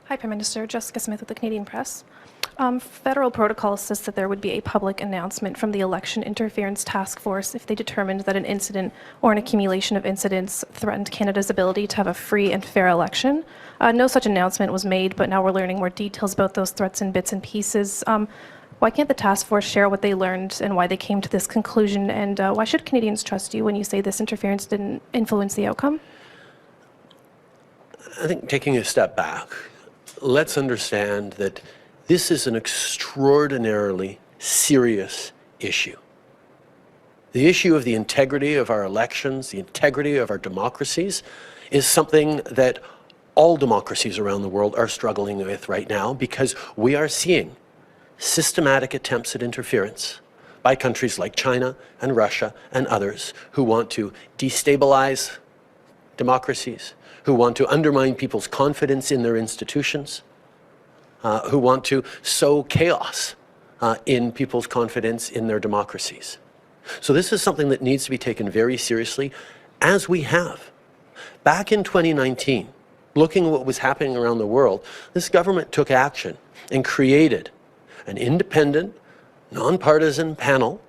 Hi, Prime Minister. Jessica Smith with the Canadian Press. Federal protocol says that there would be a public announcement from the Election Interference Task Force if they determined that an incident or an accumulation of incidents threatened Canada's ability to have a free and fair election. No such announcement was made, but now we're learning more details about those threats in bits and pieces. Why can't the task force share what they learned and why they came to this conclusion? And why should Canadians trust you when you say this interference didn't influence the outcome? I think taking a step back, let's understand that this is an extraordinarily serious issue. The issue of the integrity of our elections, the integrity of our democracies, is something that all democracies around the world are struggling with right now because we are seeing systematic attempts at interference by countries like China and Russia and others who want to destabilize democracies, who want to undermine people's confidence in their institutions, who want to sow chaos in people's confidence in their democracies. So this is something that needs to be taken very seriously, as we have. Back in 2019, looking at what was happening around the world, this government took action and created an independent, nonpartisan panel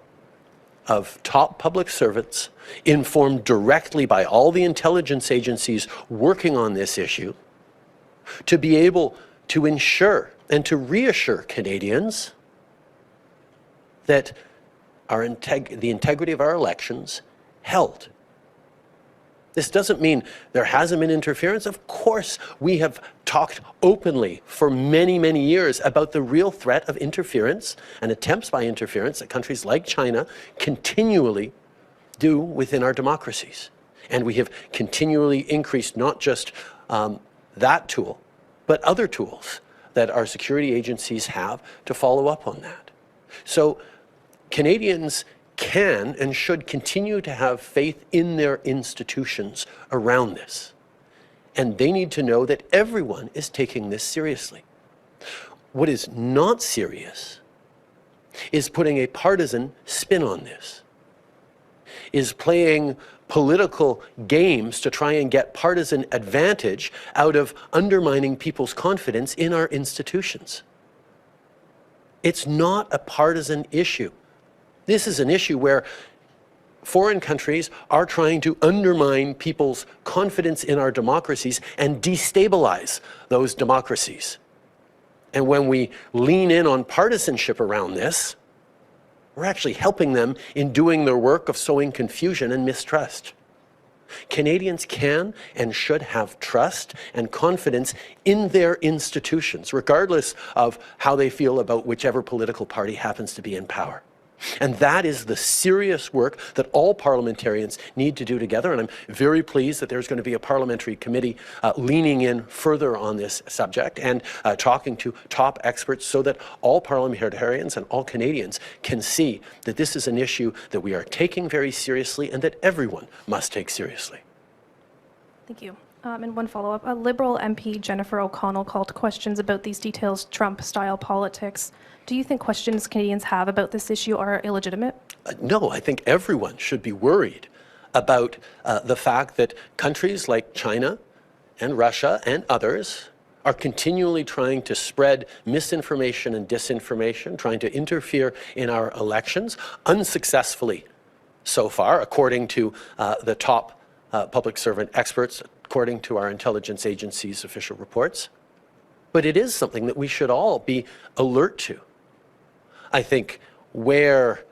of top public servants informed directly by all the intelligence agencies working on this issue to be able to ensure and to reassure Canadians that the integrity of our elections held. This doesn't mean there hasn't been interference. Of course, we have talked openly for many, many years about the real threat of interference and attempts by interference that countries like China continually do within our democracies. And we have continually increased not just that tool, but other tools that our security agencies have to follow up on that. So Canadians can and should continue to have faith in their institutions around this. And they need to know that everyone is taking this seriously. What is not serious is putting a partisan spin on this, is playing political games to try and get partisan advantage out of undermining people's confidence in our institutions. It's not a partisan issue. This is an issue where foreign countries are trying to undermine people's confidence in our democracies and destabilize those democracies. And when we lean in on partisanship around this, we're actually helping them in doing their work of sowing confusion and mistrust. Canadians can and should have trust and confidence in their institutions, regardless of how they feel about whichever political party happens to be in power. And that is the serious work that all parliamentarians need to do together. And I'm very pleased that there's going to be a parliamentary committee leaning in further on this subject and talking to top experts so that all parliamentarians and all Canadians can see that this is an issue that we are taking very seriously and that everyone must take seriously. Thank you. And one follow-up. A Liberal MP, Jennifer O'Connell, called questions about these details Trump-style politics. Do you think questions Canadians have about this issue are illegitimate? No, I think everyone should be worried about the fact that countries like China and Russia and others are continually trying to spread misinformation and disinformation, trying to interfere in our elections, unsuccessfully so far, according to the top public servant experts, according to our intelligence agency's official reports. But it is something that we should all be alert to. I think where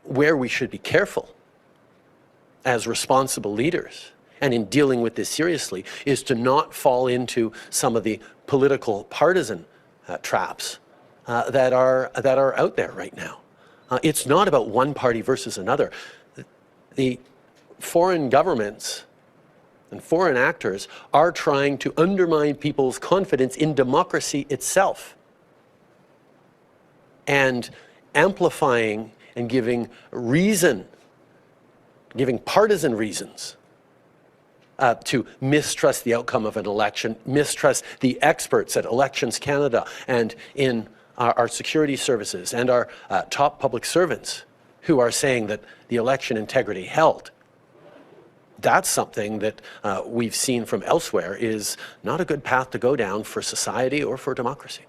we should be careful as responsible leaders and in dealing with this seriously is to not fall into some of the political partisan traps that are out there right now. It's not about one party versus another. The foreign governments and foreign actors are trying to undermine people's confidence in democracy itself and amplifying and giving partisan reasons to mistrust the outcome of an election, mistrust the experts at Elections Canada and in our security services and our top public servants who are saying that the election integrity held. That's something that we've seen from elsewhere is not a good path to go down for society or for democracy.